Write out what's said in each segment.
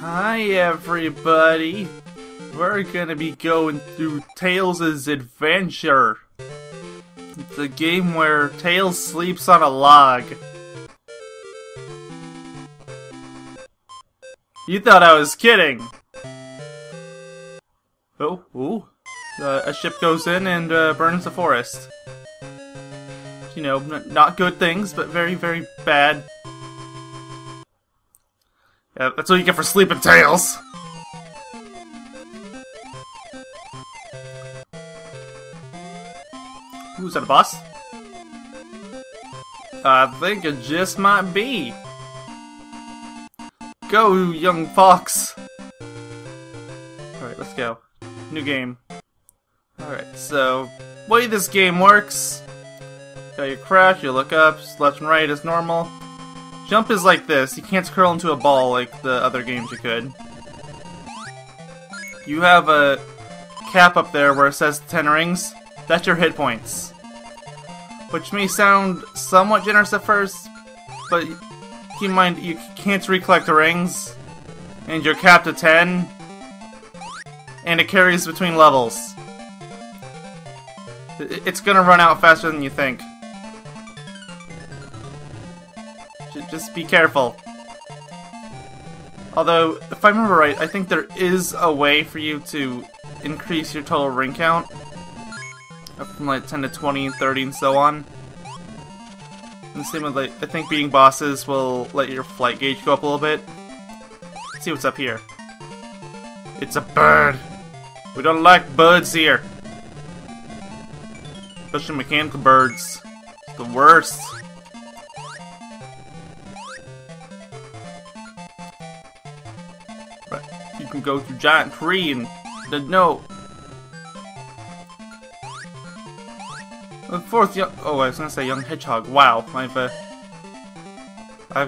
Hi everybody! We're gonna be going through Tails' Adventure. It's a game where Tails sleeps on a log. You thought I was kidding! Oh, ooh. A ship goes in and burns the forest. You know, not good things, but very, very bad. Yeah, that's what you get for sleeping, Tails! Ooh, is that a boss? I think it just might be. Go, young fox! Alright, let's go. New game. Alright, so, way this game works. You crouch, you look up, left and right is normal. Jump is like this. You can't curl into a ball like the other games you could. You have a cap up there where it says 10 rings. That's your hit points. Which may sound somewhat generous at first, but keep in mind you can't recollect the rings. And you're capped at 10. And it carries between levels. It's gonna run out faster than you think. Just be careful. Although, if I remember right, I think there is a way for you to increase your total ring count. Up from like 10 to 20 and 30 and so on. And the same with like, I think beating bosses will let your flight gauge go up a little bit. Let's see what's up here. It's a bird! We don't like birds here. Especially mechanical birds. The worst. You can go through giant tree and no. The fourth young. Oh, I was gonna say young hedgehog. Wow, I've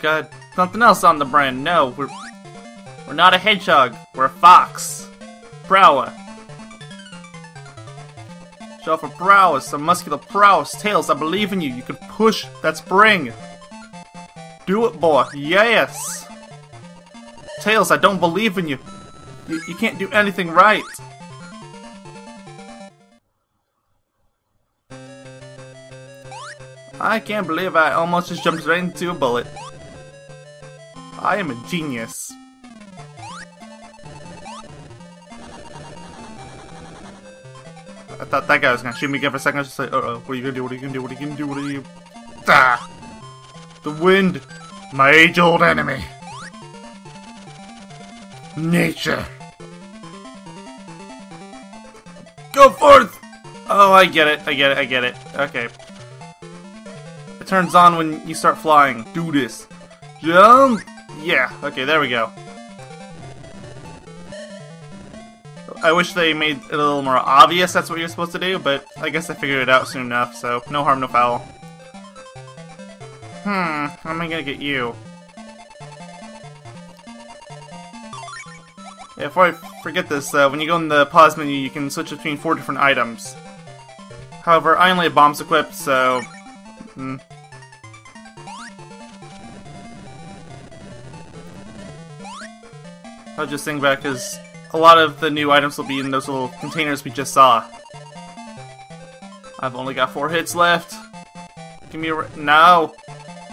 got something else on the brand. No, we're not a hedgehog. We're a fox. Prowler. Show for prowess, some muscular prowess. Tails, I believe in you. You can push that spring. Do it, boy. Yes. Tails, I don't believe in you. You can't do anything right. I can't believe I almost just jumped right into a bullet. I am a genius. I thought that guy was gonna shoot me again for a second. I was just like, uh-oh, what are you gonna do? What are you gonna do? What are you gonna do? What are you... Ah! The wind! My age-old enemy! Nature! Go forth! Oh, I get it. I get it. I get it. Okay. It turns on when you start flying. Do this. Jump! Yeah. Okay, there we go. I wish they made it a little more obvious that's what you're supposed to do, but I guess I figured it out soon enough, so no harm, no foul. How am I gonna get you? Yeah, before I forget this, when you go in the pause menu, you can switch between 4 different items. However, I only have bombs equipped, so... I'll just think back, because a lot of the new items will be in those little containers we just saw. I've only got 4 hits left. Give me a no!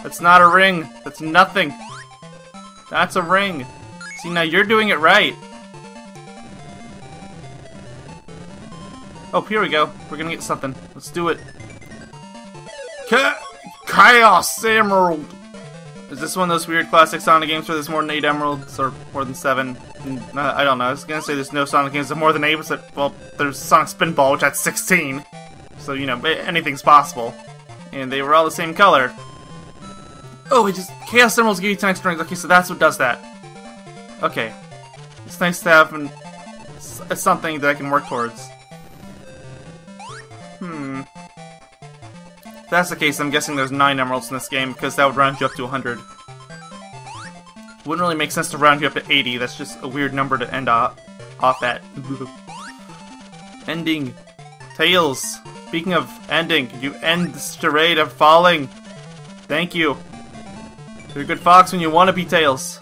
That's not a ring! That's nothing! That's a ring! See, now you're doing it right! Oh, here we go. We're gonna get something. Let's do it. Chaos Emerald! Is this one of those weird classic Sonic games where there's more than 8 emeralds, or more than 7? I don't know. I was gonna say there's no Sonic games with more than 8, but well, there's Sonic Spinball, which had 16. So, you know, anything's possible. And they were all the same color. Oh, Chaos Emeralds give you 10 extra rings. Okay, so that's what does that. Okay. It's nice to have something that I can work towards. If that's the case, I'm guessing there's 9 emeralds in this game, because that would round you up to 100. Wouldn't really make sense to round you up to 80, that's just a weird number to end off at. Ending. Tails. Speaking of ending, you end the charade of falling. Thank you. You're a good fox when you want to be, Tails.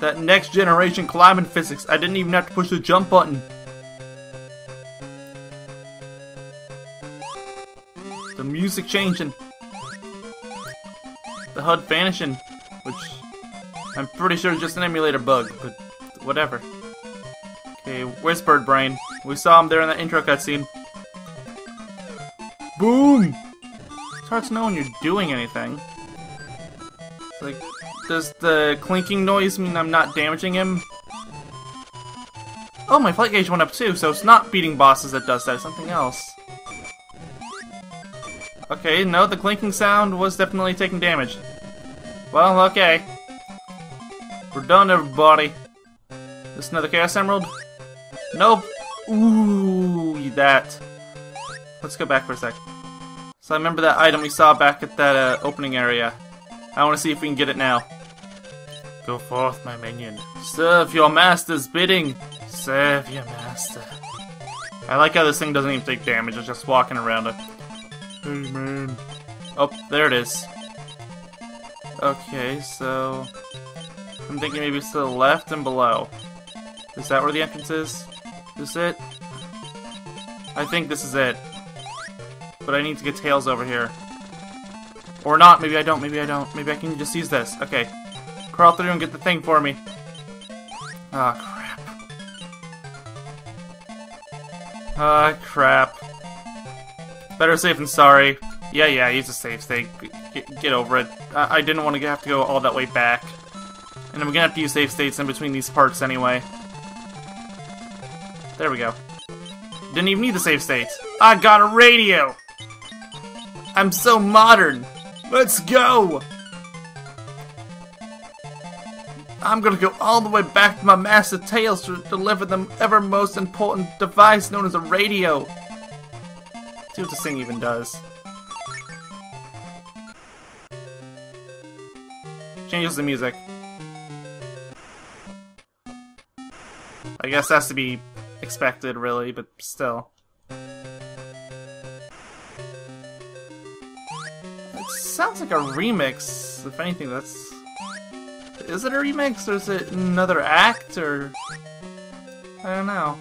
That next generation climbing physics. I didn't even have to push the jump button. The music changing. The HUD vanishing. Which I'm pretty sure is just an emulator bug, but whatever. Okay, where's Bird Brain? We saw him there in that intro cutscene. Boom! It's hard to know when you're doing anything. It's like, does the clinking noise mean I'm not damaging him? Oh, my flight gauge went up too, so it's not beating bosses that does that, it's something else. Okay, no, the clinking sound was definitely taking damage. Well, okay. We're done, everybody. This another Chaos Emerald? Nope. Ooh, that. Let's go back for a sec. So I remember that item we saw back at that opening area. I want to see if we can get it now. Go forth, my minion. Serve your master's bidding. Serve your master. I like how this thing doesn't even take damage, it's just walking around it. Hey, man. Oh, there it is. Okay, so... I'm thinking maybe it's to the left and below. Is that where the entrance is? Is this it? I think this is it. But I need to get Tails over here. Or not, maybe I don't, maybe I don't. Maybe I can just use this. Okay. Crawl through and get the thing for me. Ah, crap. Ah, crap. Better safe than sorry. Yeah, use a save state. Get over it. I didn't want to have to go all that way back. And I'm gonna have to use save states in between these parts anyway. There we go. Didn't even need the save state. I got a radio! I'm so modern! Let's go! I'm gonna go all the way back to my master Tails to deliver the ever most important device known as a radio. See what this thing even does. Changes the music. I guess that's to be expected, really, but still. It sounds like a remix. If anything, that's... Is it a remix, or is it another act, or... I don't know.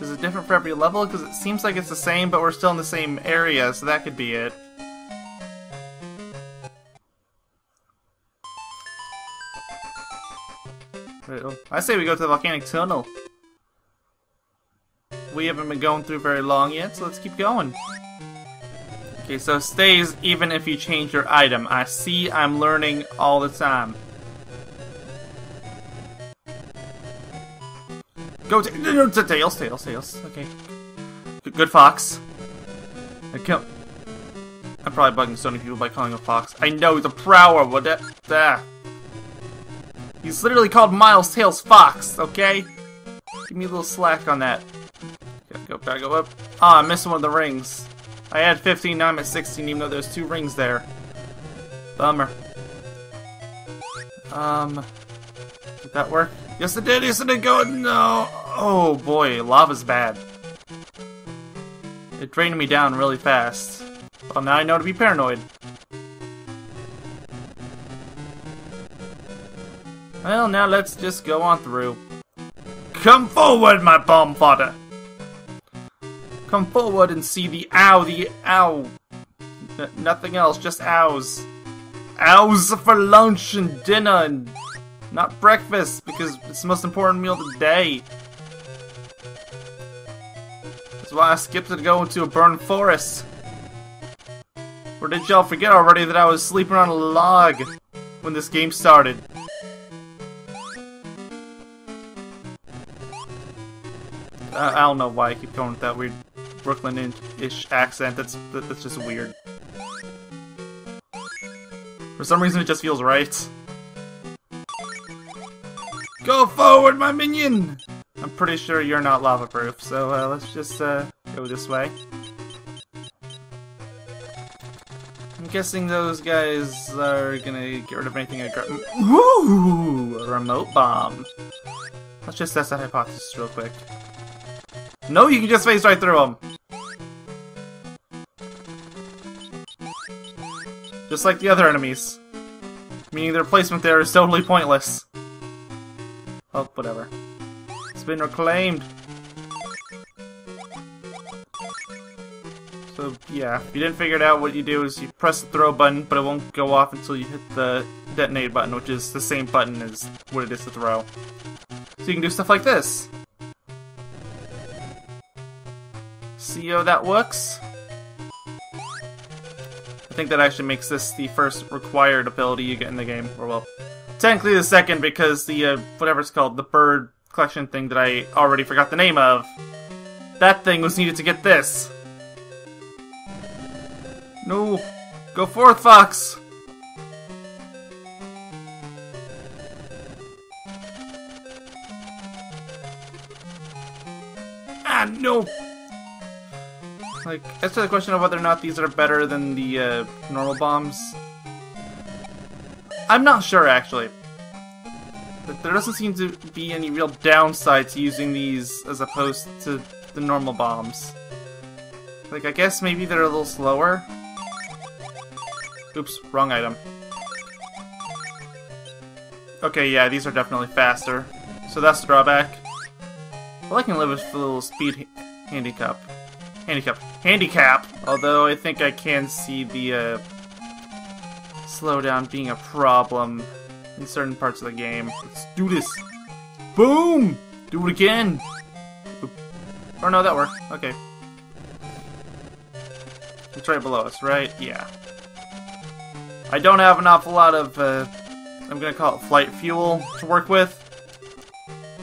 Is it different for every level? Because it seems like it's the same, but we're still in the same area, so that could be it. I say we go to the volcanic tunnel. We haven't been going through very long yet, so let's keep going. Okay, so it stays even if you change your item. I see I'm learning all the time. Go to Tails. Okay. Good fox. I'm probably bugging so many people by calling him a fox. I know, he's a prower. What that? He's literally called Miles Tails Fox, okay? Give me a little slack on that. Gotta go up. Ah, I missed one of the rings. I had 15, now I'm at 16, even though there's 2 rings there. Bummer. Did that work? Yes it did, go. No! Oh boy, lava's bad. It drained me down really fast. Well, now I know to be paranoid. Well, now let's just go on through. Come forward, my bomb fodder! Come forward and see the ow. Nothing else, just ows. Ows for lunch and dinner and not breakfast, because it's the most important meal of the day. That's why I skipped to go into a burned forest. Or did y'all forget already that I was sleeping on a log when this game started? I don't know why I keep going with that weird Brooklyn-ish accent. That's just weird. For some reason, it just feels right. Go forward, my minion! I'm pretty sure you're not lava-proof, so let's just go this way. I'm guessing those guys are gonna get rid of anything I grab. Ooh, a remote bomb. Let's just test that hypothesis real quick. No, you can just phase right through them. Just like the other enemies. Meaning their placement there is totally pointless. Oh, whatever. It's been reclaimed. So, yeah, if you didn't figure it out, what you do is you press the throw button, but it won't go off until you hit the detonate button, which is the same button as what it is to throw. So you can do stuff like this. See how that works? I think that actually makes this the first required ability you get in the game. Or, well, technically the second, because the, whatever it's called, the bird collection thing that I already forgot the name of, that thing was needed to get this. No! Go forth, Fox! Ah, no! Like, as to the question of whether or not these are better than the, normal bombs, I'm not sure, actually. But there doesn't seem to be any real downside to using these as opposed to the normal bombs. Like, I guess maybe they're a little slower? Oops, wrong item. Okay, yeah, these are definitely faster. So that's the drawback. Well, I can live with the little speed handicap. Although I think I can see the slowdown being a problem in certain parts of the game. Let's do this. Boom! Do it again. Oop. Oh no, that worked. Okay. It's right below us, right? Yeah. I don't have an awful lot of, I'm gonna call it flight fuel to work with.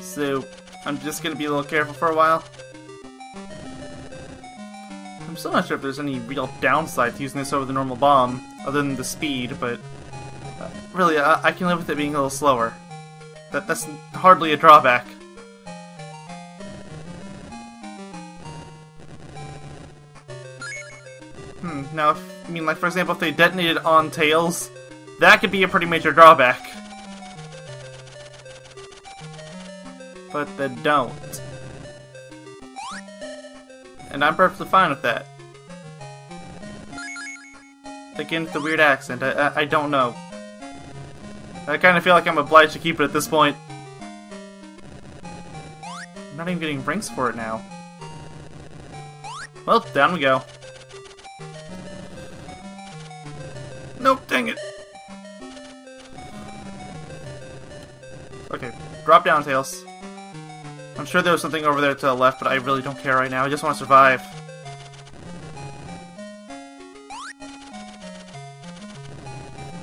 So, I'm just gonna be a little careful for a while. I'm still not sure if there's any real downside to using this over the normal bomb, other than the speed, but really, I can live with it being a little slower. That's hardly a drawback. Now, I mean, like, for example, if they detonated on tails, that could be a pretty major drawback. But they don't. And I'm perfectly fine with that. Again, with the weird accent, I don't know. I kind of feel like I'm obliged to keep it at this point. I'm not even getting rings for it now. Well, down we go. Nope, dang it. Okay, drop down, Tails. I'm sure there was something over there to the left, but I really don't care right now. I just want to survive.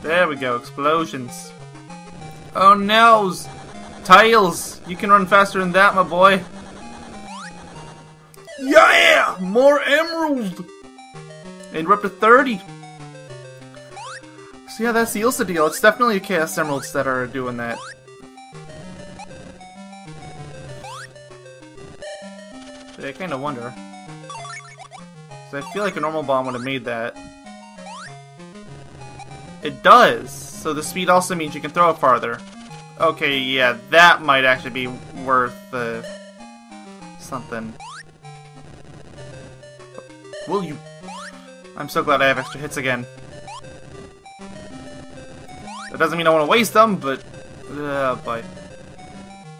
There we go, explosions. Oh no! Tails! You can run faster than that, my boy. Yeah! More emerald! And we're up to 30. So yeah, that's the Ilsa deal. It's definitely Chaos Emeralds that are doing that. I kind of wonder. So I feel like a normal bomb would have made that. It does! So the speed also means you can throw it farther. Okay, yeah, that might actually be worth something. Will you? I'm so glad I have extra hits again. That doesn't mean I want to waste them, but... boy.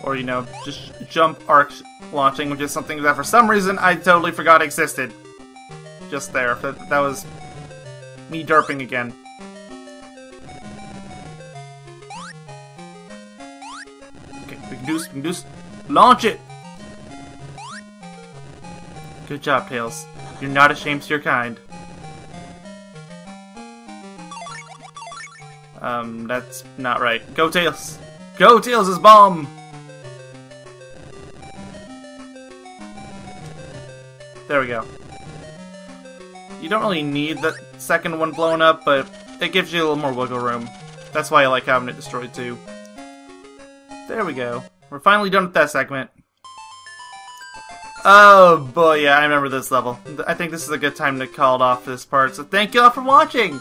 Or, you know, just jump arc launching, which is something that for some reason I totally forgot existed. Just there. That was me derping again. Okay, we can do launch it! Good job, Tails. You're not ashamed to your kind. That's not right. Go, Tails! Go, Tails' bomb! There we go. You don't really need the second one blown up, but it gives you a little more wiggle room. That's why I like having it destroyed too. There we go. We're finally done with that segment. Oh boy, yeah, I remember this level. I think this is a good time to call it off this part, so thank you all for watching!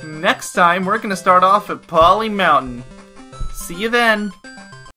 Next time, we're gonna start off at Polly Mountain. See you then!